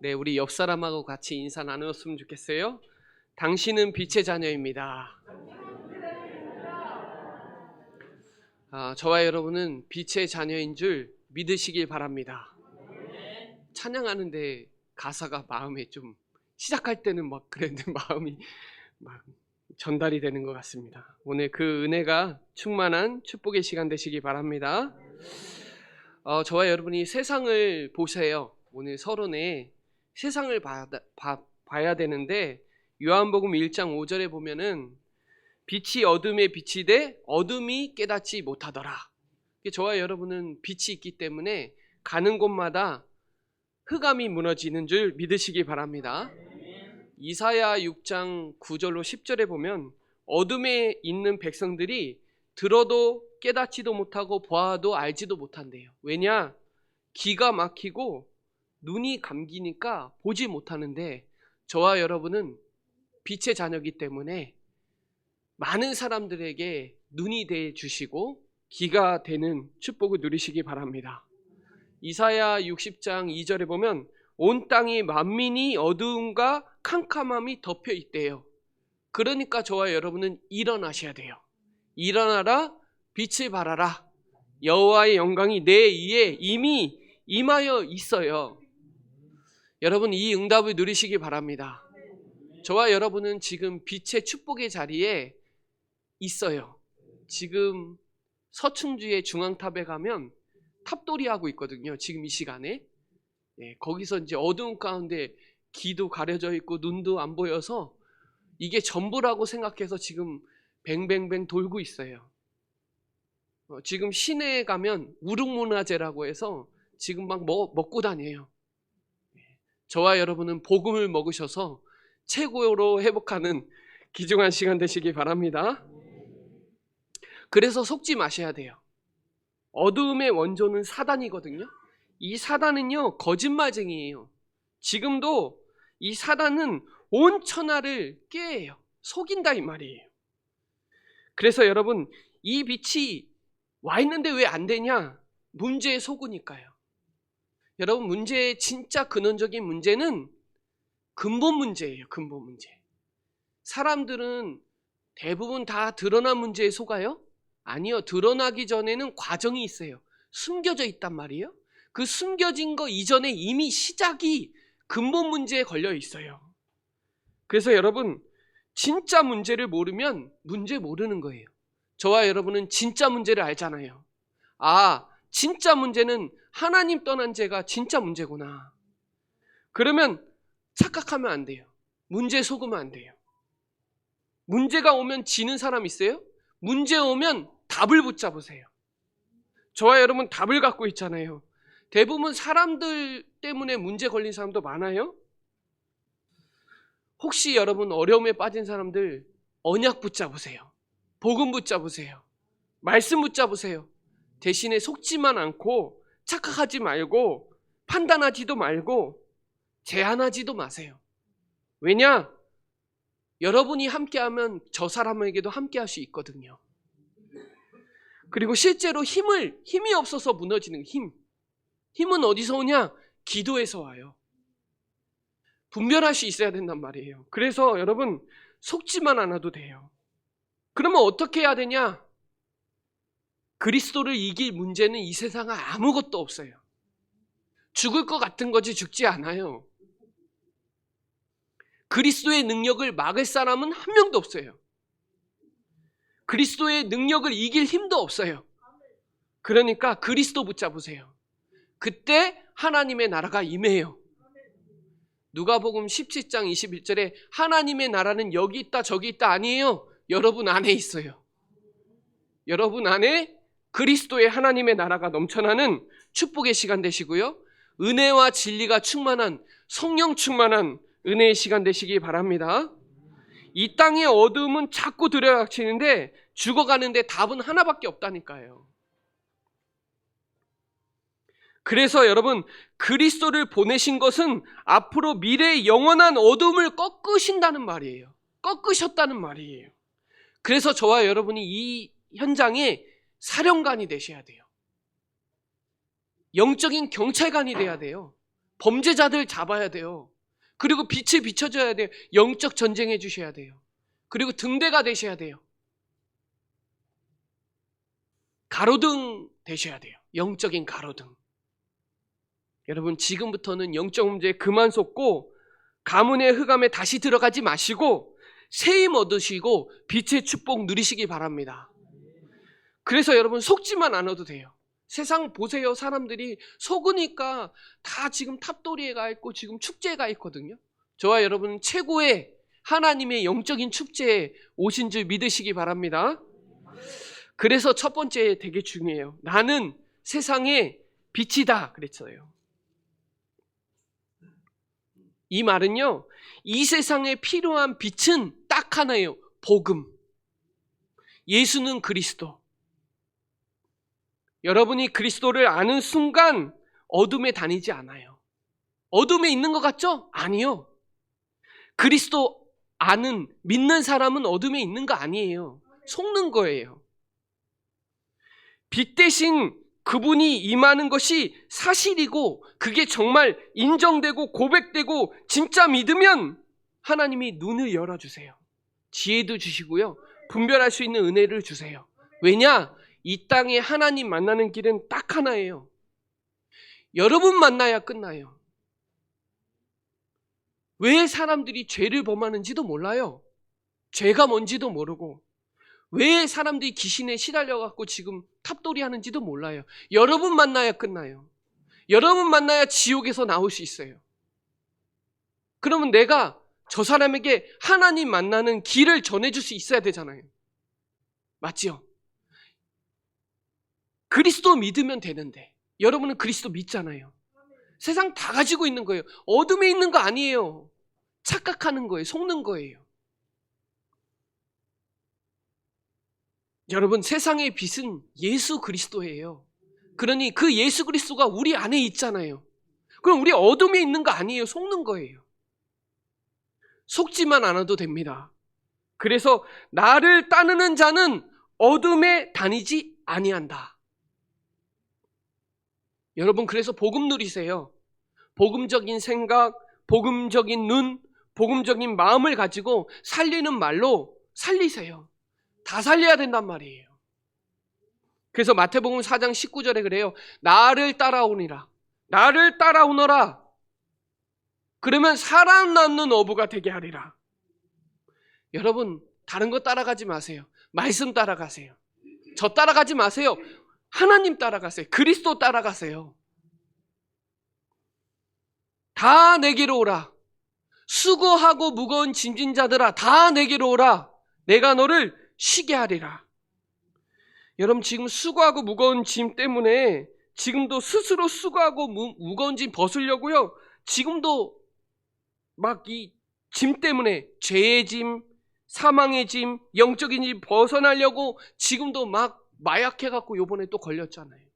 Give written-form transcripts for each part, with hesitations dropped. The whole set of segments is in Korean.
네, 우리 옆 사람하고 같이 인사 나누었으면 좋겠어요. 당신은 빛의 자녀입니다. 저와 여러분은 빛의 자녀인 줄 믿으시길 바랍니다. 찬양하는데 가사가 마음에 좀 시작할 때는 막 그랬는데 마음이 막 전달이 되는 것 같습니다. 오늘 그 은혜가 충만한 축복의 시간 되시기 바랍니다. 저와 여러분이 세상을 보세요. 오늘 서론에 세상을 봐야 되는데 요한복음 1장 5절에 보면은 빛이 어둠에 비치되 어둠이 깨닫지 못하더라. 저와 여러분은 빛이 있기 때문에 가는 곳마다 흑암이 무너지는 줄 믿으시기 바랍니다. 이사야 6장 9절로 10절에 보면 어둠에 있는 백성들이 들어도 깨닫지도 못하고 보아도 알지도 못한대요. 왜냐? 귀가 막히고 눈이 감기니까 보지 못하는데 저와 여러분은 빛의 자녀이기 때문에 많은 사람들에게 눈이 돼 주시고 귀가 되는 축복을 누리시기 바랍니다. 이사야 60장 2절에 보면 온 땅이 만민이 어두움과 캄캄함이 덮여 있대요. 그러니까 저와 여러분은 일어나셔야 돼요. 일어나라, 빛을 발하라. 여호와의 영광이 내 위에 이미 임하여 있어요. 여러분 이 응답을 누리시기 바랍니다. 저와 여러분은 지금 빛의 축복의 자리에 있어요. 지금 서충주의 중앙탑에 가면 탑돌이 하고 있거든요. 지금 이 시간에. 거기서 이제 어두운 가운데 귀도 가려져 있고 눈도 안 보여서 이게 전부라고 생각해서 지금 뱅뱅뱅 돌고 있어요. 지금 시내에 가면 우릉문화재라고 해서 지금 막 먹고 다녀요. 저와 여러분은 복음을 먹으셔서 최고로 회복하는 귀중한 시간 되시기 바랍니다. 그래서 속지 마셔야 돼요. 어두움의 원조는 사단이거든요. 이 사단은요 거짓말쟁이에요. 지금도 이 사단은 온 천하를 꾀해요. 속인다 이 말이에요. 그래서 여러분 이 빛이 와 있는데 왜 안 되냐? 문제에 속으니까요. 여러분 문제의 진짜 근원적인 문제는 근본 문제예요. 근본 문제. 사람들은 대부분 다 드러난 문제에 속아요? 아니요. 드러나기 전에는 과정이 있어요. 숨겨져 있단 말이에요. 그 숨겨진 거 이전에 이미 시작이 근본 문제에 걸려 있어요. 그래서 여러분 진짜 문제를 모르면 문제 모르는 거예요. 저와 여러분은 진짜 문제를 알잖아요. 진짜 문제는 하나님 떠난 죄가 진짜 문제구나. 그러면 착각하면 안 돼요. 문제에 속으면 안 돼요. 문제가 오면 지는 사람 있어요? 문제 오면 답을 붙잡으세요. 저와 여러분 답을 갖고 있잖아요. 대부분 사람들 때문에 문제 걸린 사람도 많아요. 혹시 여러분 어려움에 빠진 사람들 언약 붙잡으세요. 복음 붙잡으세요. 말씀 붙잡으세요. 대신에 속지만 않고 착각하지 말고 판단하지도 말고 제한하지도 마세요. 왜냐? 여러분이 함께하면 저 사람에게도 함께할 수 있거든요. 그리고 실제로 힘이 없어서 무너지는 힘은 어디서 오냐? 기도에서 와요. 분별할 수 있어야 된단 말이에요. 그래서 여러분 속지만 않아도 돼요. 그러면 어떻게 해야 되냐? 그리스도를 이길 문제는 이 세상에 아무것도 없어요. 죽을 것 같은 거지 죽지 않아요. 그리스도의 능력을 막을 사람은 한 명도 없어요. 그리스도의 능력을 이길 힘도 없어요. 그러니까 그리스도 붙잡으세요. 그때 하나님의 나라가 임해요. 누가복음 17장 21절에 하나님의 나라는 여기 있다 저기 있다 아니에요. 여러분 안에 있어요. 여러분 안에 그리스도의 하나님의 나라가 넘쳐나는 축복의 시간 되시고요. 은혜와 진리가 충만한 성령 충만한 은혜의 시간 되시기 바랍니다. 이 땅의 어두움은 자꾸 들여닥치는데 죽어가는데 답은 하나밖에 없다니까요. 그래서 여러분 그리스도를 보내신 것은 앞으로 미래의 영원한 어두움을 꺾으신다는 말이에요. 꺾으셨다는 말이에요. 그래서 저와 여러분이 이 현장에 사령관이 되셔야 돼요. 영적인 경찰관이 돼야 돼요. 범죄자들 잡아야 돼요. 그리고 빛을 비춰줘야 돼요. 영적 전쟁해 주셔야 돼요. 그리고 등대가 되셔야 돼요. 가로등 되셔야 돼요. 영적인 가로등. 여러분, 지금부터는 영적 문제에 그만 쏟고 가문의 흑암에 다시 들어가지 마시고 새 힘 얻으시고 빛의 축복 누리시기 바랍니다. 그래서 여러분, 속지만 않아도 돼요. 세상 보세요. 사람들이 속으니까 다 지금 탑돌이에 가 있고 지금 축제에 가 있거든요. 저와 여러분 최고의 하나님의 영적인 축제에 오신 줄 믿으시기 바랍니다. 그래서 첫 번째 되게 중요해요. 나는 세상의 빛이다 그랬어요. 이 말은요, 이 세상에 필요한 빛은 딱 하나예요. 복음. 예수는 그리스도. 여러분이 그리스도를 아는 순간 어둠에 다니지 않아요. 어둠에 있는 것 같죠? 아니요. 그리스도 아는, 믿는 사람은 어둠에 있는 거 아니에요. 속는 거예요. 빛 대신 그분이 임하는 것이 사실이고 그게 정말 인정되고 고백되고 진짜 믿으면 하나님이 눈을 열어주세요. 지혜도 주시고요. 분별할 수 있는 은혜를 주세요. 왜냐? 이 땅에 하나님 만나는 길은 딱 하나예요. 여러분 만나야 끝나요. 왜 사람들이 죄를 범하는지도 몰라요. 죄가 뭔지도 모르고 왜 사람들이 귀신에 시달려갖고 지금 탑돌이 하는지도 몰라요. 여러분 만나야 끝나요. 여러분 만나야 지옥에서 나올 수 있어요. 그러면 내가 저 사람에게 하나님 만나는 길을 전해줄 수 있어야 되잖아요. 맞지요? 그리스도 믿으면 되는데 여러분은 그리스도 믿잖아요. 세상 다 가지고 있는 거예요. 어둠에 있는 거 아니에요. 착각하는 거예요. 속는 거예요. 여러분, 세상의 빛은 예수 그리스도예요. 그러니 그 예수 그리스도가 우리 안에 있잖아요. 그럼 우리 어둠에 있는 거 아니에요. 속는 거예요. 속지만 않아도 됩니다. 그래서 나를 따르는 자는 어둠에 다니지 아니한다. 여러분, 그래서 복음 누리세요. 복음적인 생각, 복음적인 눈, 복음적인 마음을 가지고 살리는 말로 살리세요. 다 살려야 된단 말이에요. 그래서 마태복음 4장 19절에 그래요. 나를 따라오니라. 나를 따라오너라. 그러면 살아남는 어부가 되게 하리라. 여러분, 다른 거 따라가지 마세요. 말씀 따라가세요. 저 따라가지 마세요. 하나님 따라가세요. 그리스도 따라가세요. 다 내게로 오라. 수고하고 무거운 짐진 자들아, 다 내게로 오라. 내가 너를 쉬게 하리라. 여러분, 지금 수고하고 무거운 짐 때문에 지금도 스스로 수고하고 무거운 짐 벗으려고요. 지금도 막 이 짐 때문에 죄의 짐, 사망의 짐, 영적인 짐 벗어나려고 지금도 막 마약해갖고 요번에 또 걸렸잖아요.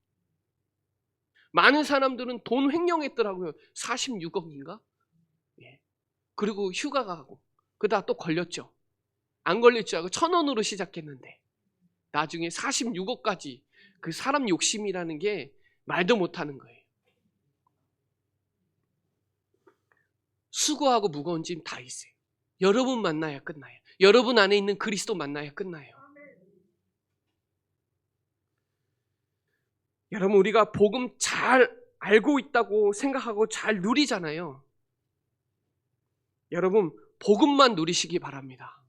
많은 사람들은 돈 횡령했더라고요. 46억인가? 예. 그리고 휴가 가고 그러다 또 걸렸죠. 안 걸릴 줄 알고 1,000원으로 시작했는데 나중에 46억까지. 그 사람 욕심이라는 게 말도 못하는 거예요. 수고하고 무거운 짐 다 있어요. 여러분 만나야 끝나요. 여러분 안에 있는 그리스도 만나야 끝나요. 여러분, 우리가 복음 잘 알고 있다고 생각하고 잘 누리잖아요. 여러분, 복음만 누리시기 바랍니다.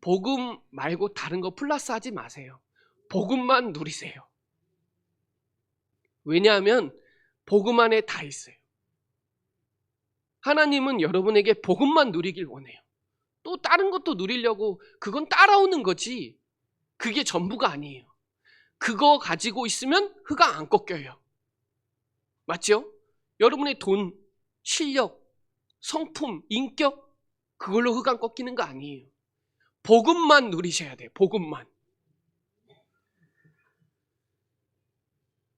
복음 말고 다른 거 플러스 하지 마세요. 복음만 누리세요. 왜냐하면 복음 안에 다 있어요. 하나님은 여러분에게 복음만 누리길 원해요. 또 다른 것도 누리려고 그건 따라오는 거지 그게 전부가 아니에요. 그거 가지고 있으면 흑암 안 꺾여요. 맞죠? 여러분의 돈, 실력, 성품, 인격 그걸로 흑암 꺾이는 거 아니에요. 복음만 누리셔야 돼요. 복음만.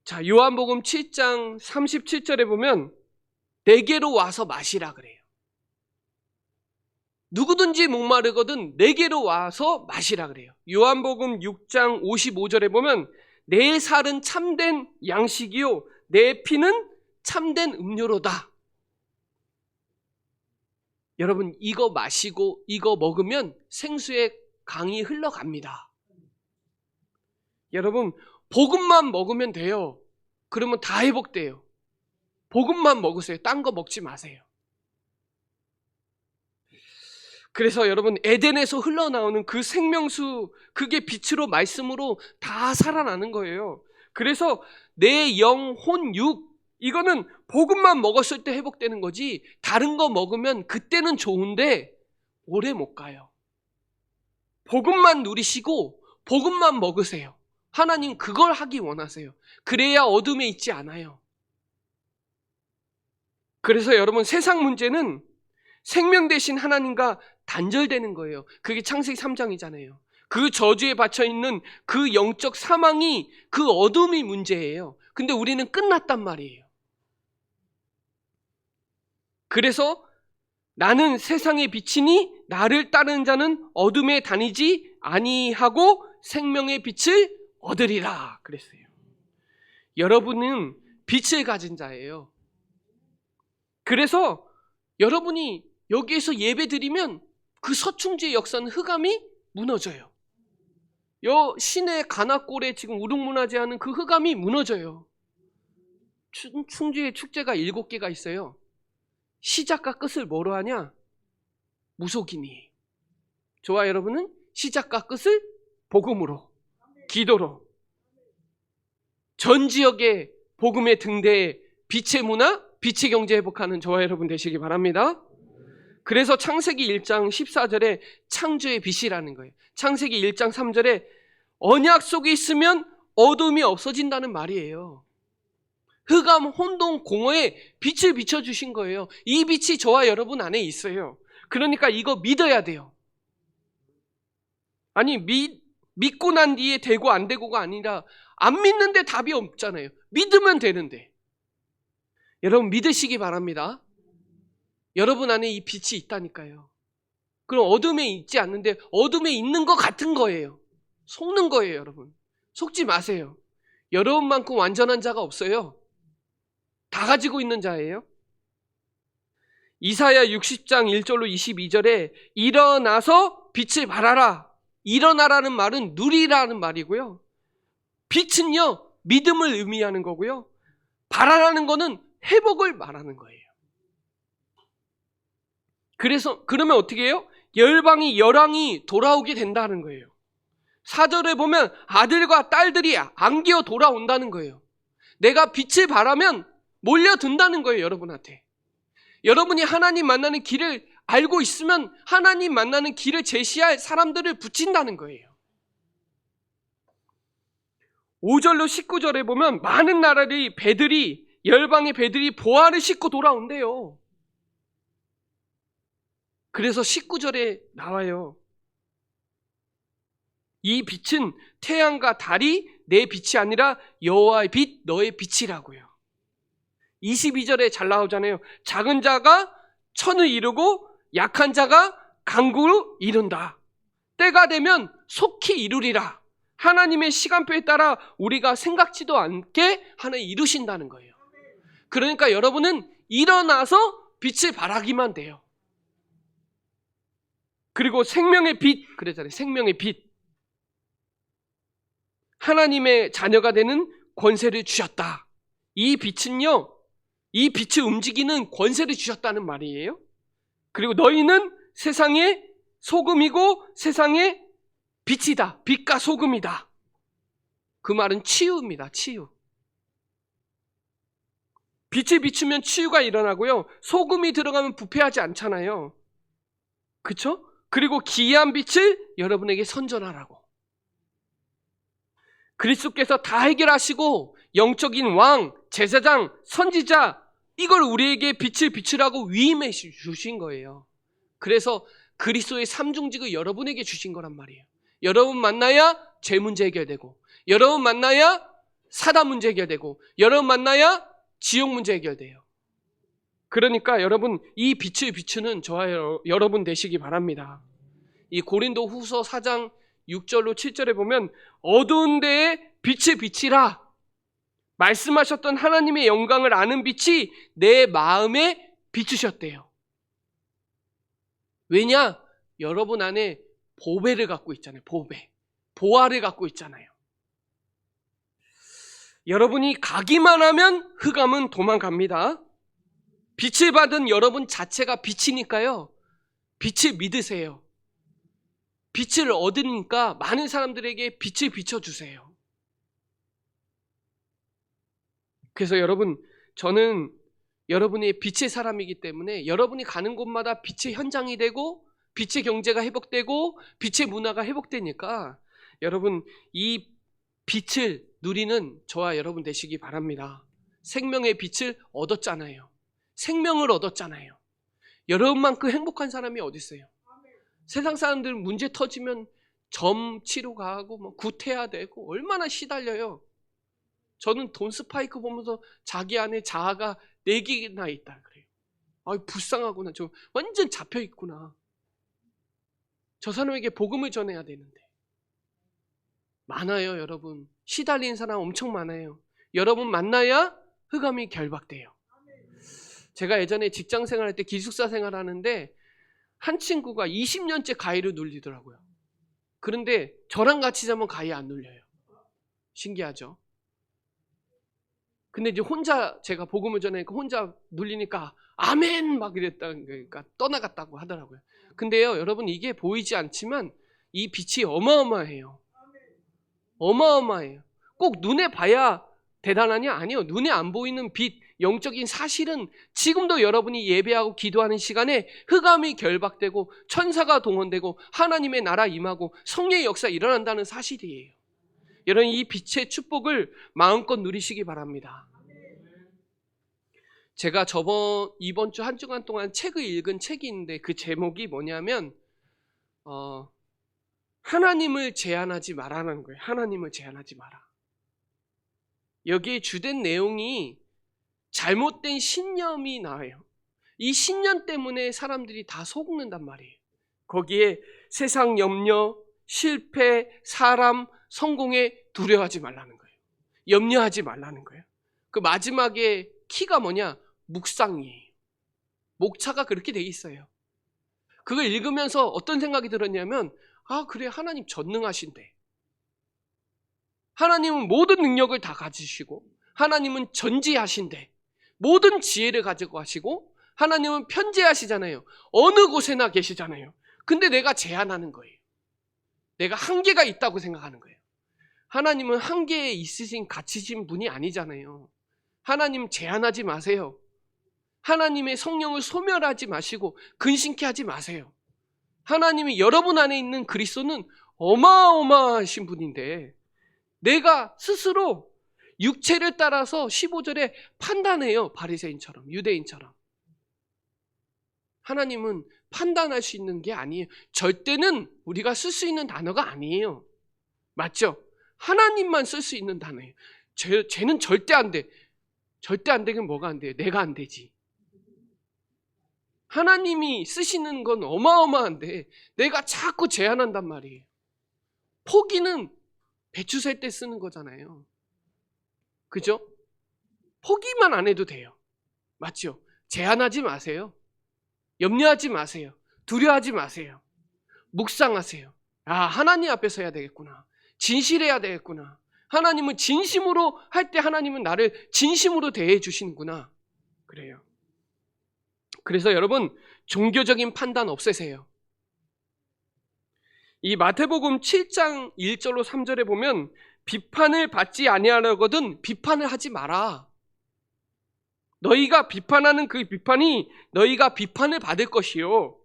자, 요한복음 7장 37절에 보면 내게로 와서 마시라 그래요. 누구든지 목마르거든 내게로 와서 마시라 그래요. 요한복음 6장 55절에 보면 내 살은 참된 양식이요 내 피는 참된 음료로다. 여러분, 이거 마시고 이거 먹으면 생수의 강이 흘러갑니다. 여러분, 복음만 먹으면 돼요. 그러면 다 회복돼요. 복음만 먹으세요. 딴 거 먹지 마세요. 그래서 여러분, 에덴에서 흘러나오는 그 생명수, 그게 빛으로 말씀으로 다 살아나는 거예요. 그래서 내 영, 혼, 육, 이거는 복음만 먹었을 때 회복되는 거지, 다른 거 먹으면 그때는 좋은데 오래 못 가요. 복음만 누리시고 복음만 먹으세요. 하나님 그걸 하기 원하세요. 그래야 어둠에 있지 않아요. 그래서 여러분, 세상 문제는 생명 대신 하나님과 단절되는 거예요. 그게 창세기 3장이잖아요. 그 저주에 받쳐있는 그 영적 사망이, 그 어둠이 문제예요. 근데 우리는 끝났단 말이에요. 그래서 나는 세상의 빛이니 나를 따르는 자는 어둠에 다니지 아니하고 생명의 빛을 얻으리라 그랬어요. 여러분은 빛을 가진 자예요. 그래서 여러분이 여기에서 예배 드리면 그 서충지의 역사는 흑암이 무너져요. 시내 가나골에 지금 우릉문화재하는 그 흑암이 무너져요. 충주에 축제가 7개가 있어요. 시작과 끝을 뭐로 하냐? 무속인이. 저와 여러분은 시작과 끝을 복음으로, 기도로, 전 지역의 복음의 등대에 빛의 문화, 빛의 경제 회복하는 저와 여러분 되시기 바랍니다. 그래서 창세기 1장 14절에 창조의 빛이라는 거예요. 창세기 1장 3절에 언약 속에 있으면 어둠이 없어진다는 말이에요. 흑암, 혼돈, 공허에 빛을 비춰주신 거예요. 이 빛이 저와 여러분 안에 있어요. 그러니까 이거 믿어야 돼요. 아니, 믿고 난 뒤에 되고 안 되고가 아니라, 안 믿는데 답이 없잖아요. 믿으면 되는데. 여러분, 믿으시기 바랍니다. 여러분 안에 이 빛이 있다니까요. 그럼 어둠에 있지 않는데 어둠에 있는 것 같은 거예요. 속는 거예요, 여러분. 속지 마세요. 여러분만큼 완전한 자가 없어요. 다 가지고 있는 자예요. 이사야 60장 1절로 22절에 일어나서 빛을 발하라. 일어나라는 말은 누리라는 말이고요. 빛은요, 믿음을 의미하는 거고요. 발하라는 거는 회복을 말하는 거예요. 그러면 어떻게 해요? 열왕이 돌아오게 된다는 거예요. 4절에 보면 아들과 딸들이 안겨 돌아온다는 거예요. 내가 빛을 발하면 몰려든다는 거예요, 여러분한테. 여러분이 하나님 만나는 길을 알고 있으면 하나님 만나는 길을 제시할 사람들을 붙인다는 거예요. 5절로 19절에 보면 많은 나라의 배들이, 열방의 배들이 보화를 싣고 돌아온대요. 그래서 19절에 나와요. 이 빛은 태양과 달이 내 빛이 아니라 여호와의 빛, 너의 빛이라고요. 22절에 잘 나오잖아요. 작은 자가 천을 이루고 약한 자가 강구를 이룬다. 때가 되면 속히 이루리라. 하나님의 시간표에 따라 우리가 생각지도 않게 하나 이루신다는 거예요. 그러니까 여러분은 일어나서 빛을 발하기만 돼요. 그리고 생명의 빛, 그랬잖아요. 생명의 빛. 하나님의 자녀가 되는 권세를 주셨다. 이 빛은요, 이 빛을 움직이는 권세를 주셨다는 말이에요. 그리고 너희는 세상의 소금이고 세상의 빛이다. 빛과 소금이다. 그 말은 치유입니다. 치유. 빛을 비추면 치유가 일어나고요. 소금이 들어가면 부패하지 않잖아요. 그렇죠? 그리고 기이한 빛을 여러분에게 선전하라고. 그리스도께서 다 해결하시고 영적인 왕, 제사장, 선지자, 이걸 우리에게 빛을 비추라고 위임해 주신 거예요. 그래서 그리스도의 삼중직을 여러분에게 주신 거란 말이에요. 여러분 만나야 죄 문제 해결되고, 여러분 만나야 사단 문제 해결되고, 여러분 만나야 지옥 문제 해결돼요. 그러니까 여러분, 이 빛을 비추는 저와 여러분 되시기 바랍니다. 이 고린도 후서 4장 6절로 7절에 보면 어두운 데에 빛을 비치라. 말씀하셨던 하나님의 영광을 아는 빛이 내 마음에 비추셨대요. 왜냐? 여러분 안에 보배를 갖고 있잖아요. 보배. 보화를 갖고 있잖아요. 여러분이 가기만 하면 흑암은 도망갑니다. 빛을 받은 여러분 자체가 빛이니까요. 빛을 믿으세요. 빛을 얻으니까 많은 사람들에게 빛을 비춰주세요. 그래서 여러분, 저는 여러분이 빛의 사람이기 때문에 여러분이 가는 곳마다 빛의 현장이 되고 빛의 경제가 회복되고 빛의 문화가 회복되니까 여러분 이 빛을 누리는 저와 여러분 되시기 바랍니다. 생명의 빛을 얻었잖아요. 생명을 얻었잖아요. 여러분만큼 행복한 사람이 어디 있어요? 세상 사람들은 문제 터지면 점 치러 가고 뭐 구태야 되고 얼마나 시달려요. 저는 돈 스파이크 보면서 자기 안에 자아가 4개나 있다 그래요. 아, 불쌍하구나. 저 완전 잡혀 있구나. 저 사람에게 복음을 전해야 되는데. 많아요, 여러분. 시달린 사람 엄청 많아요. 여러분 만나야 흑암이 결박돼요. 제가 예전에 직장 생활할 때 기숙사 생활하는데 한 친구가 20년째 가위를 눌리더라고요. 그런데 저랑 같이 자면 가위 안 눌려요. 신기하죠? 근데 이제 혼자 제가 복음을 전하니까 혼자 눌리니까 아멘 막 이랬다니까 떠나갔다고 하더라고요. 근데요, 여러분 이게 보이지 않지만 이 빛이 어마어마해요. 어마어마해요. 꼭 눈에 봐야 대단하냐? 아니요. 눈에 안 보이는 빛, 영적인 사실은 지금도 여러분이 예배하고 기도하는 시간에 흑암이 결박되고 천사가 동원되고 하나님의 나라 임하고 성령의 역사 일어난다는 사실이에요. 여러분 이 빛의 축복을 마음껏 누리시기 바랍니다. 제가 이번 주 한 주간 동안 책을 읽은 책이 있는데 그 제목이 뭐냐면 하나님을 제한하지 마라는 거예요. 하나님을 제한하지 마라. 여기에 주된 내용이 잘못된 신념이 나와요. 이 신념 때문에 사람들이 다 속는단 말이에요. 거기에 세상 염려, 실패, 사람, 성공에 두려워하지 말라는 거예요. 염려하지 말라는 거예요. 그 마지막에 키가 뭐냐? 묵상이에요. 목차가 그렇게 돼 있어요. 그걸 읽으면서 어떤 생각이 들었냐면 그래, 하나님 전능하신데. 하나님은 모든 능력을 다 가지시고 하나님은 전지하신데 모든 지혜를 가지고 하시고 하나님은 편재하시잖아요. 어느 곳에나 계시잖아요. 근데 내가 제한하는 거예요. 내가 한계가 있다고 생각하는 거예요. 하나님은 한계에 있으신 갇히신 분이 아니잖아요. 하나님 제한하지 마세요. 하나님의 성령을 소멸하지 마시고 근심케 하지 마세요. 하나님이 여러분 안에 있는 그리스도는 어마어마하신 분인데 내가 스스로 육체를 따라서 15절에 판단해요. 바리새인처럼, 유대인처럼. 하나님은 판단할 수 있는 게 아니에요. 절대는 우리가 쓸 수 있는 단어가 아니에요. 맞죠? 하나님만 쓸 수 있는 단어예요. 쟤는 절대 안 돼. 절대 안 되긴 뭐가 안 돼요? 내가 안 되지. 하나님이 쓰시는 건 어마어마한데 내가 자꾸 제한한단 말이에요. 포기는 배추 셀 때 쓰는 거잖아요. 그죠? 포기만 안 해도 돼요. 맞죠? 제한하지 마세요. 염려하지 마세요. 두려워하지 마세요. 묵상하세요. 하나님 앞에 서야 되겠구나. 진실해야 되겠구나. 하나님은 진심으로 할 때 하나님은 나를 진심으로 대해 주시는구나. 그래요. 그래서 여러분 종교적인 판단 없애세요. 이 마태복음 7장 1절로 3절에 보면 비판을 받지 아니하려거든 비판을 하지 마라. 너희가 비판하는 그 비판이 너희가 비판을 받을 것이요.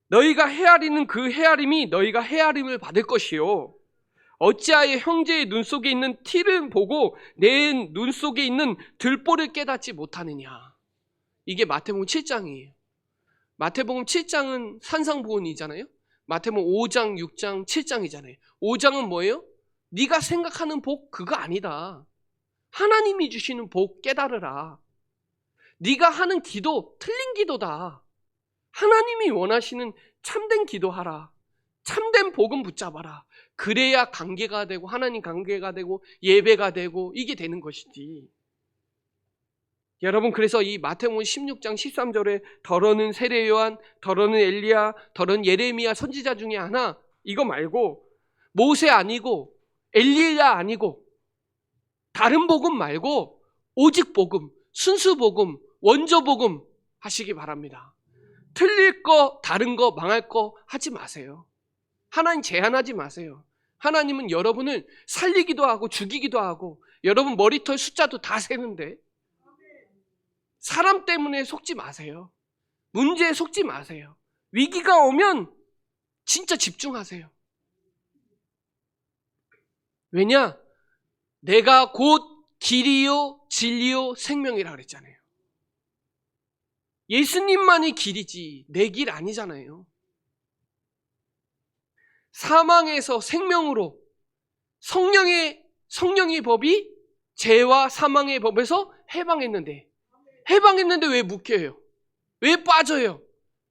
너희가 헤아리는 그 헤아림이 너희가 헤아림을 받을 것이요. 어찌하여 형제의 눈 속에 있는 티를 보고 내 눈 속에 있는 들보를 깨닫지 못하느냐. 이게 마태복음 7장이에요. 마태복음 7장은 산상보훈이잖아요. 마태복음 5장, 6장, 7장이잖아요. 5장은 뭐예요? 네가 생각하는 복 그거 아니다. 하나님이 주시는 복 깨달으라. 네가 하는 기도 틀린 기도다. 하나님이 원하시는 참된 기도하라. 참된 복음 붙잡아라. 그래야 관계가 되고, 하나님 관계가 되고, 예배가 되고, 이게 되는 것이지. 여러분, 그래서 이 마태복음 16장 13절에 더러는 세례 요한, 더러는 엘리야, 더러는 예레미야 선지자 중에 하나, 이거 말고 모세 아니고 엘리야 아니고 다른 복음 말고 오직 복음, 순수 복음, 원조 복음 하시기 바랍니다. 틀릴 거, 다른 거, 망할 거 하지 마세요. 하나님 제한하지 마세요. 하나님은 여러분을 살리기도 하고 죽이기도 하고 여러분 머리털 숫자도 다 세는데 사람 때문에 속지 마세요. 문제에 속지 마세요. 위기가 오면 진짜 집중하세요. 왜냐? 내가 곧 길이요 진리요 생명이라 그랬잖아요. 예수님만이 길이지 내 길 아니잖아요. 사망에서 생명으로 성령의 법이 죄와 사망의 법에서 해방했는데 왜 묶여요? 왜 빠져요?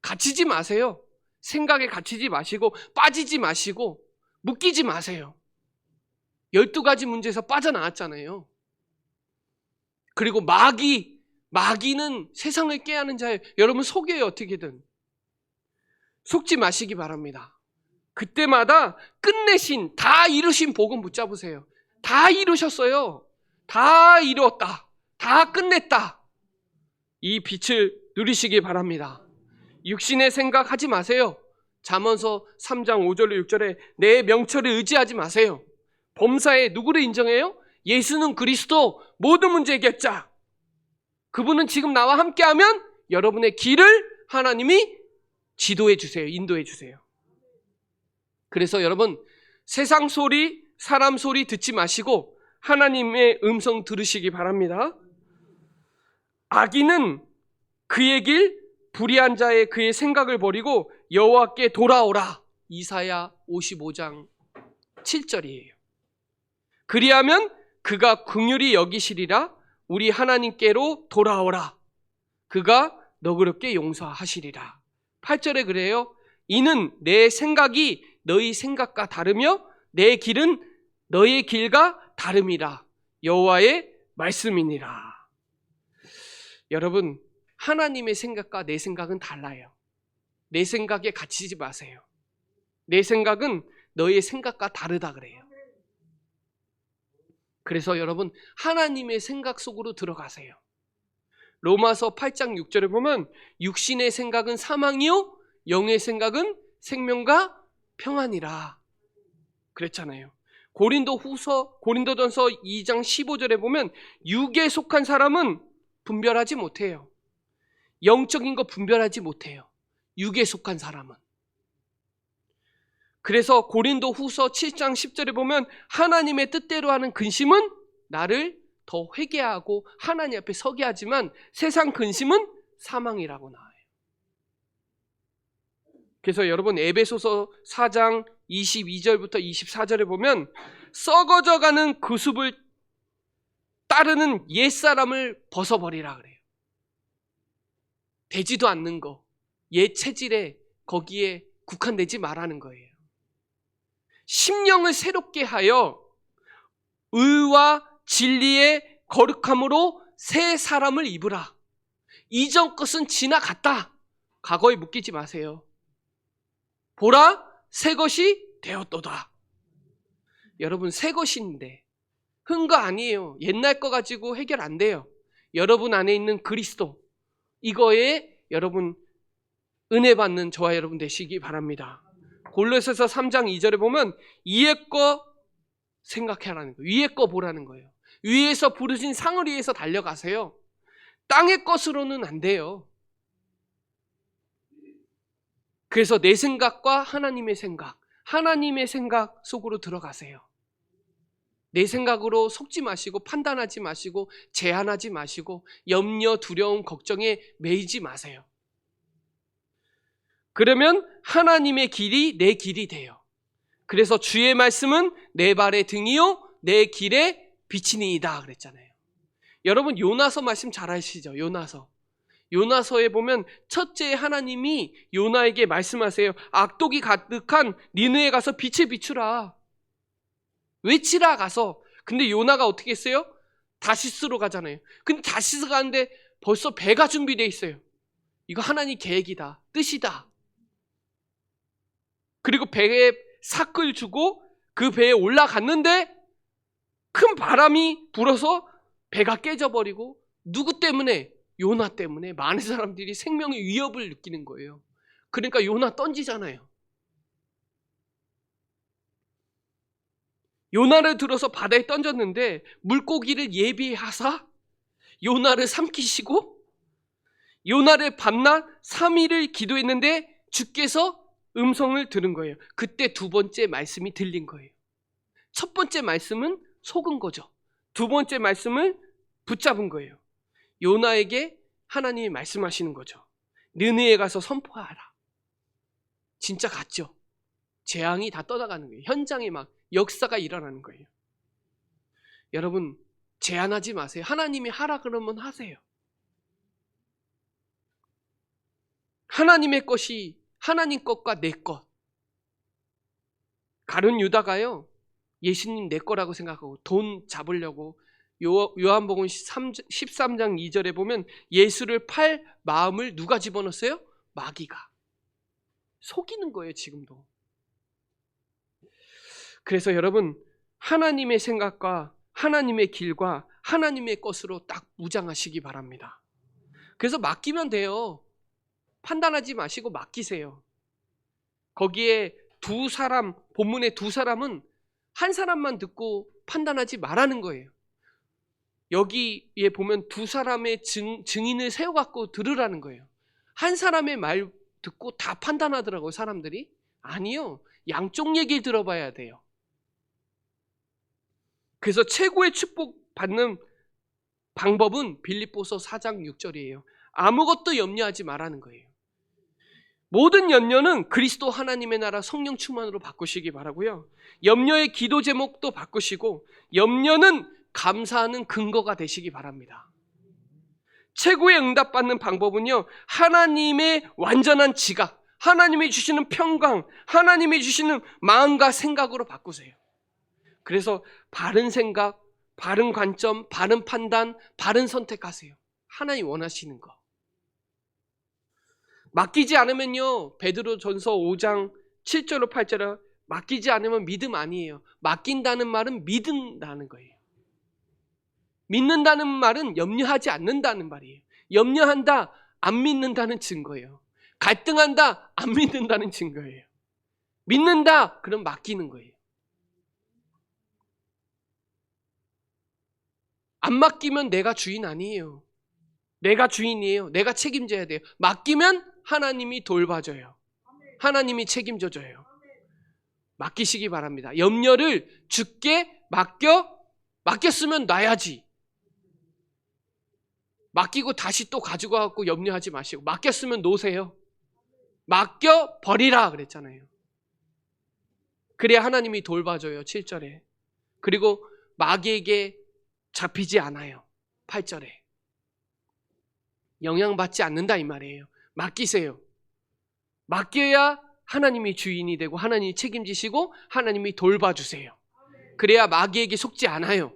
갇히지 마세요. 생각에 갇히지 마시고 빠지지 마시고 묶이지 마세요. 12가지 문제에서 빠져나왔잖아요. 그리고 마귀는 세상을 깨하는 자예요. 여러분 속여요. 어떻게든 속지 마시기 바랍니다. 그때마다 끝내신 다 이루신 복음 붙잡으세요. 다 이루셨어요. 다 이루었다. 다 끝냈다. 이 빛을 누리시기 바랍니다. 육신의 생각하지 마세요. 잠언서 3장 5절로 6절에 내 명철을 의지하지 마세요. 범사에 누구를 인정해요? 예수는 그리스도 모든 문제 해결자. 그분은 지금 나와 함께하면 여러분의 길을 하나님이 지도해 주세요. 인도해 주세요. 그래서 여러분 세상 소리, 사람 소리 듣지 마시고 하나님의 음성 들으시기 바랍니다. 악인은 그의 길, 불의한 자의 그의 생각을 버리고 여호와께 돌아오라. 이사야 55장 7절이에요. 그리하면 그가 긍휼히 여기시리라. 우리 하나님께로 돌아오라. 그가 너그럽게 용서하시리라. 8절에 그래요. 이는 내 생각이 너희 생각과 다르며 내 길은 너의 길과 다름이라. 여호와의 말씀이니라. 여러분, 하나님의 생각과 내 생각은 달라요. 내 생각에 갇히지 마세요. 내 생각은 너의 생각과 다르다 그래요. 그래서 여러분 하나님의 생각 속으로 들어가세요. 로마서 8장 6절에 보면 육신의 생각은 사망이요 영의 생각은 생명과 평안이라 그랬잖아요. 고린도전서 2장 15절에 보면 육에 속한 사람은 분별하지 못해요. 영적인 거 분별하지 못해요. 육에 속한 사람은. 그래서 고린도후서 7장 10절에 보면 하나님의 뜻대로 하는 근심은 나를 더 회개하고 하나님 앞에 서게 하지만 세상 근심은 사망이라고 나와요. 그래서 여러분 에베소서 4장 22절부터 24절에 보면 썩어져가는 그 숲을 따르는 옛사람을 벗어버리라 그래요. 되지도 않는 거, 옛 체질에 거기에 국한되지 말라는 거예요. 심령을 새롭게 하여 의와 진리의 거룩함으로 새 사람을 입으라. 이전 것은 지나갔다. 과거에 묶이지 마세요. 보라, 새 것이 되었도다. 여러분 새 것인데 흔거 아니에요. 옛날 거 가지고 해결 안 돼요. 여러분 안에 있는 그리스도, 이거에 여러분 은혜 받는 저와 여러분 되시기 바랍니다. 골로새서 3장 2절에 보면 위에 거 생각하라는 거예요. 위에 거 보라는 거예요. 위에서 부르신 상을 위해서 달려가세요. 땅의 것으로는 안 돼요. 그래서 내 생각과 하나님의 생각 속으로 들어가세요. 내 생각으로 속지 마시고 판단하지 마시고 제한하지 마시고 염려, 두려움, 걱정에 매이지 마세요. 그러면 하나님의 길이 내 길이 돼요. 그래서 주의 말씀은 내 발의 등이요 내 길의 빛이니이다 그랬잖아요. 여러분 요나서 말씀 잘 아시죠? 요나서에 보면 첫째 하나님이 요나에게 말씀하세요. 악독이 가득한 니느에 가서 빛을 비추라. 외치라 가서. 근데 요나가 어떻게 했어요? 다시스로 가잖아요. 근데 다시스 가는데 벌써 배가 준비되어 있어요. 이거 하나님 계획이다, 뜻이다. 그리고 배에 삭을 주고 그 배에 올라갔는데 큰 바람이 불어서 배가 깨져버리고, 누구 때문에? 요나 때문에 많은 사람들이 생명의 위협을 느끼는 거예요. 그러니까 요나 던지잖아요. 요나를 들어서 바다에 던졌는데 물고기를 예비하사 요나를 삼키시고, 요나를 밤낮 3일을 기도했는데 주께서 음성을 들은 거예요. 그때 두 번째 말씀이 들린 거예요. 첫 번째 말씀은 속은 거죠. 두 번째 말씀을 붙잡은 거예요. 요나에게 하나님이 말씀하시는 거죠. 느느에 가서 선포하라. 진짜 갔죠. 재앙이 다 떠나가는 거예요. 현장에 막 역사가 일어나는 거예요. 여러분, 제한하지 마세요. 하나님이 하라 그러면 하세요. 하나님의 것이 하나님 것과 내 것. 가룟 유다가요, 예수님 내 거라고 생각하고 돈 잡으려고, 요한복음 13장 2절에 보면 예수를 팔 마음을 누가 집어넣었어요? 마귀가. 속이는 거예요, 지금도. 그래서 여러분, 하나님의 생각과 하나님의 길과 하나님의 것으로 딱 무장하시기 바랍니다. 그래서 맡기면 돼요. 판단하지 마시고 맡기세요. 거기에 두 사람, 본문의 두 사람은 한 사람만 듣고 판단하지 말라는 거예요. 여기에 보면 두 사람의 증인을 세워갖고 들으라는 거예요. 한 사람의 말 듣고 다 판단하더라고요, 사람들이. 아니요, 양쪽 얘기를 들어봐야 돼요. 그래서 최고의 축복 받는 방법은 빌립보서 4장 6절이에요. 아무것도 염려하지 말라는 거예요. 모든 염려는 그리스도 하나님의 나라 성령 충만으로 바꾸시기 바라고요. 염려의 기도 제목도 바꾸시고, 염려는 감사하는 근거가 되시기 바랍니다. 최고의 응답받는 방법은요, 하나님의 완전한 지각, 하나님이 주시는 평강, 하나님이 주시는 마음과 생각으로 바꾸세요. 그래서 바른 생각, 바른 관점, 바른 판단, 바른 선택하세요. 하나님 원하시는 거. 맡기지 않으면요, 베드로전서 5장 7절로 8절에 맡기지 않으면 믿음 아니에요. 맡긴다는 말은 믿는다는 거예요. 믿는다는 말은 염려하지 않는다는 말이에요. 염려한다, 안 믿는다는 증거예요. 갈등한다, 안 믿는다는 증거예요. 믿는다, 그럼 맡기는 거예요. 안 맡기면 내가 주인 아니에요. 내가 주인이에요. 내가 책임져야 돼요. 맡기면 하나님이 돌봐줘요. 하나님이 책임져줘요. 맡기시기 바랍니다. 염려를 주께 맡겼으면 놔야지. 맡기고 다시 또 가지고 갖고 염려하지 마시고, 맡겼으면 놓으세요. 맡겨 버리라 그랬잖아요. 그래야 하나님이 돌봐줘요. 7절에. 그리고 마귀에게 잡히지 않아요. 8절에. 영향받지 않는다 이 말이에요. 맡기세요. 맡겨야 하나님이 주인이 되고 하나님이 책임지시고 하나님이 돌봐주세요. 그래야 마귀에게 속지 않아요.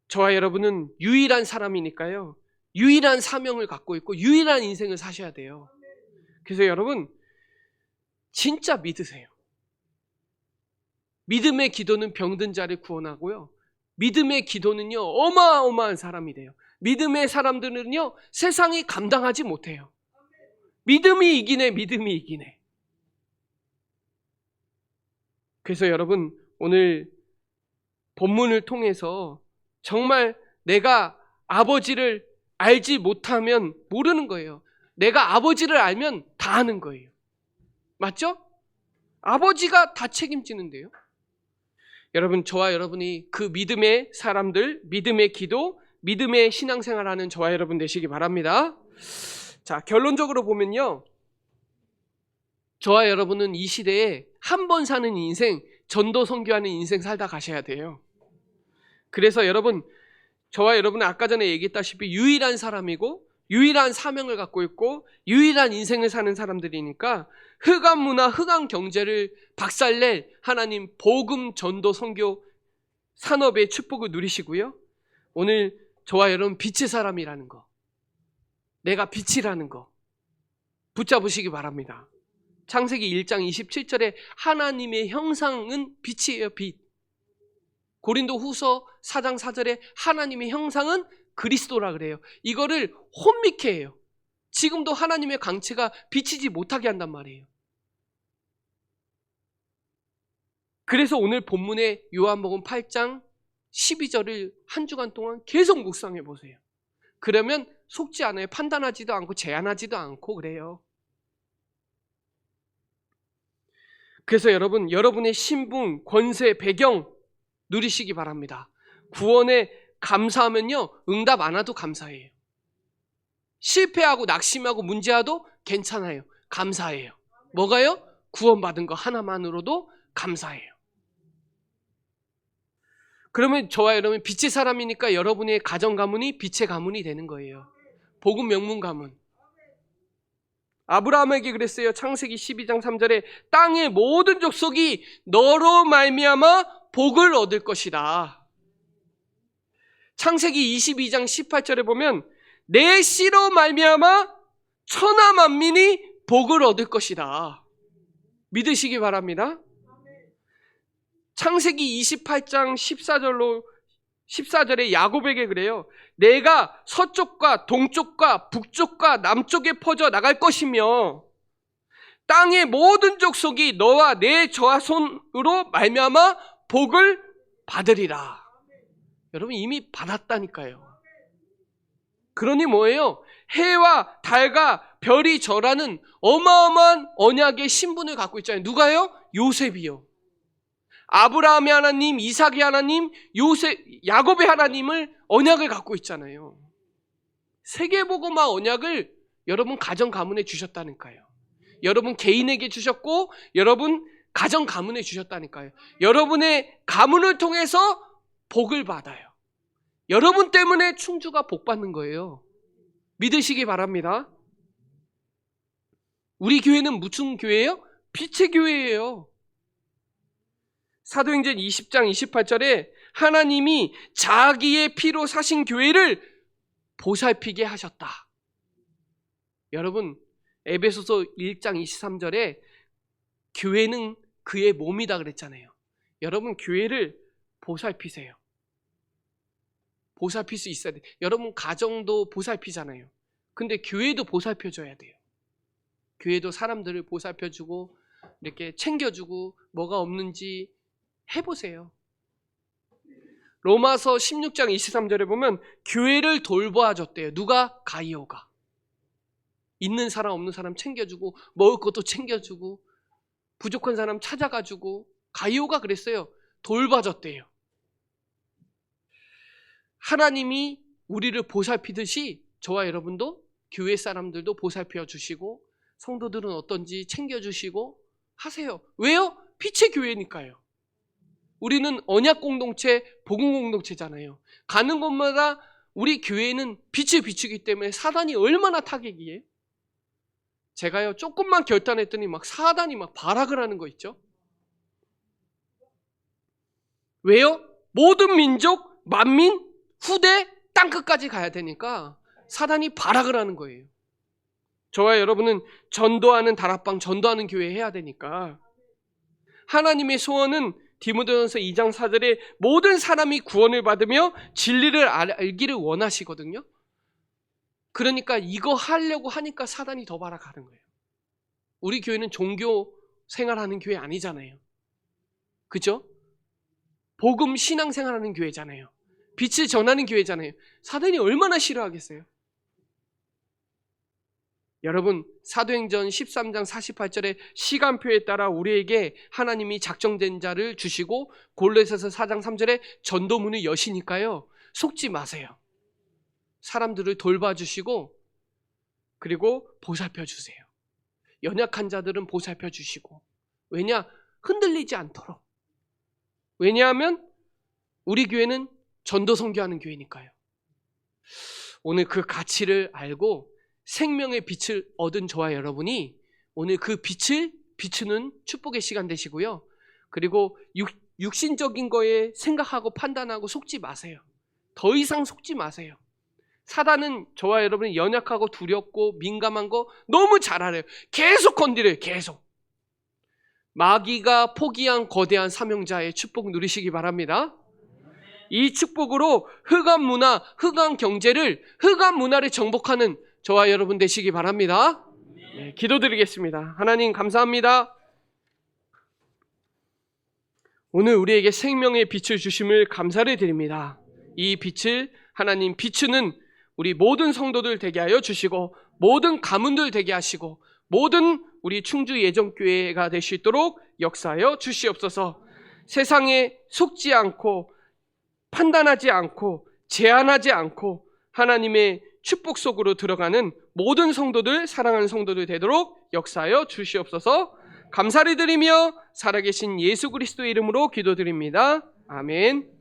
저와 여러분은 유일한 사람이니까요, 유일한 사명을 갖고 있고 유일한 인생을 사셔야 돼요. 그래서 여러분, 진짜 믿으세요. 믿음의 기도는 병든 자를 구원하고요, 믿음의 기도는요 어마어마한 사람이 돼요. 믿음의 사람들은요 세상이 감당하지 못해요. 믿음이 이기네, 믿음이 이기네. 그래서 여러분, 오늘 본문을 통해서 정말 내가 아버지를 알지 못하면 모르는 거예요. 내가 아버지를 알면 다 아는 거예요. 맞죠? 아버지가 다 책임지는데요. 여러분, 저와 여러분이 그 믿음의 사람들, 믿음의 기도, 믿음의 신앙생활하는 저와 여러분 되시기 바랍니다. 자, 결론적으로 보면요, 저와 여러분은 이 시대에 한 번 사는 인생, 전도 선교하는 인생 살다 가셔야 돼요. 그래서 여러분, 저와 여러분은 아까 전에 얘기했다시피 유일한 사람이고 유일한 사명을 갖고 있고 유일한 인생을 사는 사람들이니까 흑암 문화, 흑암 경제를 박살낼 하나님 복음 전도 선교 산업의 축복을 누리시고요. 오늘 저와 여러분 빛의 사람이라는 거, 내가 빛이라는 거 붙잡으시기 바랍니다. 창세기 1장 27절에 하나님의 형상은 빛이에요. 빛. 고린도 후서 4장 4절에 하나님의 형상은 그리스도라 그래요. 이거를 혼미케 해요. 지금도 하나님의 강체가 비치지 못하게 한단 말이에요. 그래서 오늘 본문의 요한복음 8장 12절을 한 주간 동안 계속 묵상해 보세요. 그러면 속지 않아요. 판단하지도 않고 제한하지도 않고 그래요. 그래서 여러분, 여러분의 신분, 권세, 배경 누리시기 바랍니다. 구원에 감사하면요, 응답 안 와도 감사해요. 실패하고 낙심하고 문제와도 괜찮아요. 감사해요. 뭐가요? 구원받은 거 하나만으로도 감사해요. 그러면 저와 여러분 빛의 사람이니까 여러분의 가정 가문이 빛의 가문이 되는 거예요. 복음 명문 가문. 아브라함에게 그랬어요. 창세기 12장 3절에 땅의 모든 족속이 너로 말미암아 복을 얻을 것이다. 창세기 22장 18절에 보면 내 씨로 말미암아 천하 만민이 복을 얻을 것이다. 믿으시기 바랍니다. 창세기 28장 14절에 야곱에게 그래요. 내가 서쪽과 동쪽과 북쪽과 남쪽에 퍼져 나갈 것이며 땅의 모든 족속이 너와 내 자손으로 말미암아 복을 받으리라. 여러분 이미 받았다니까요. 그러니 뭐예요? 해와 달과 별이 절하는 어마어마한 언약의 신분을 갖고 있잖아요. 누가요? 요셉이요. 아브라함의 하나님, 이삭의 하나님, 야곱의 하나님을 언약을 갖고 있잖아요. 세계복음화 언약을 여러분 가정 가문에 주셨다니까요. 여러분 개인에게 주셨고 여러분 가정 가문에 주셨다니까요. 여러분의 가문을 통해서 복을 받아요. 여러분 때문에 충주가 복 받는 거예요. 믿으시기 바랍니다. 우리 교회는 무슨 교회예요? 빛의 교회예요. 사도행전 20장 28절에 하나님이 자기의 피로 사신 교회를 보살피게 하셨다. 여러분 에베소서 1장 23절에 교회는 그의 몸이다 그랬잖아요. 여러분 교회를 보살피세요. 보살필 수 있어야 돼요. 여러분 가정도 보살피잖아요. 근데 교회도 보살펴줘야 돼요. 교회도 사람들을 보살펴주고 이렇게 챙겨주고 뭐가 없는지 해보세요. 로마서 16장 23절에 보면 교회를 돌보아줬대요. 누가? 가이오가. 있는 사람 없는 사람 챙겨주고 먹을 것도 챙겨주고 부족한 사람 찾아가주고 가이오가 그랬어요. 돌봐줬대요. 하나님이 우리를 보살피듯이 저와 여러분도 교회 사람들도 보살펴 주시고 성도들은 어떤지 챙겨주시고 하세요. 왜요? 빛의 교회니까요. 우리는 언약 공동체, 복음 공동체잖아요. 가는 곳마다 우리 교회는 빛을 비추기 때문에 사단이 얼마나 타격이에요? 제가요 조금만 결단했더니 막 사단이 막 발악을 하는 거 있죠? 왜요? 모든 민족, 만민, 후대, 땅끝까지 가야 되니까 사단이 발악을 하는 거예요. 저와 여러분은 전도하는 다락방, 전도하는 교회 해야 되니까 하나님의 소원은 디모데전서 2장 4절에 모든 사람이 구원을 받으며 진리를 알기를 원하시거든요. 그러니까 이거 하려고 하니까 사단이 더 발악하는 거예요. 우리 교회는 종교 생활하는 교회 아니잖아요. 그죠? 복음 신앙 생활하는 교회잖아요. 빛을 전하는 교회잖아요. 사단이 얼마나 싫어하겠어요? 여러분 사도행전 13장 48절에 시간표에 따라 우리에게 하나님이 작정된 자를 주시고 골로새서 4장 3절에 전도문을 여시니까요. 속지 마세요. 사람들을 돌봐주시고 그리고 보살펴 주세요. 연약한 자들은 보살펴 주시고. 왜냐? 흔들리지 않도록. 왜냐하면 우리 교회는 전도 선교하는 교회니까요. 오늘 그 가치를 알고 생명의 빛을 얻은 저와 여러분이 오늘 그 빛을 비추는 축복의 시간 되시고요. 그리고 육신적인 거에 생각하고 판단하고 속지 마세요. 더 이상 속지 마세요. 사단은 저와 여러분이 연약하고 두렵고 민감한 거 너무 잘 알아요. 계속 건드려요. 계속. 마귀가 포기한 거대한 사명자의 축복 누리시기 바랍니다. 이 축복으로 흑암 문화, 흑암 경제를, 흑암 문화를 정복하는 저와 여러분 되시기 바랍니다. 네, 기도드리겠습니다. 하나님 감사합니다. 오늘 우리에게 생명의 빛을 주심을 감사를 드립니다. 이 빛을 하나님 비추는 우리 모든 성도들 되게 하여 주시고, 모든 가문들 되게 하시고, 모든 우리 충주 예정교회가 될 수 있도록 역사하여 주시옵소서. 세상에 속지 않고 판단하지 않고 제한하지 않고 하나님의 축복 속으로 들어가는 모든 성도들, 사랑하는 성도들 되도록 역사하여 주시옵소서. 감사를 드리며 살아계신 예수 그리스도의 이름으로 기도드립니다. 아멘.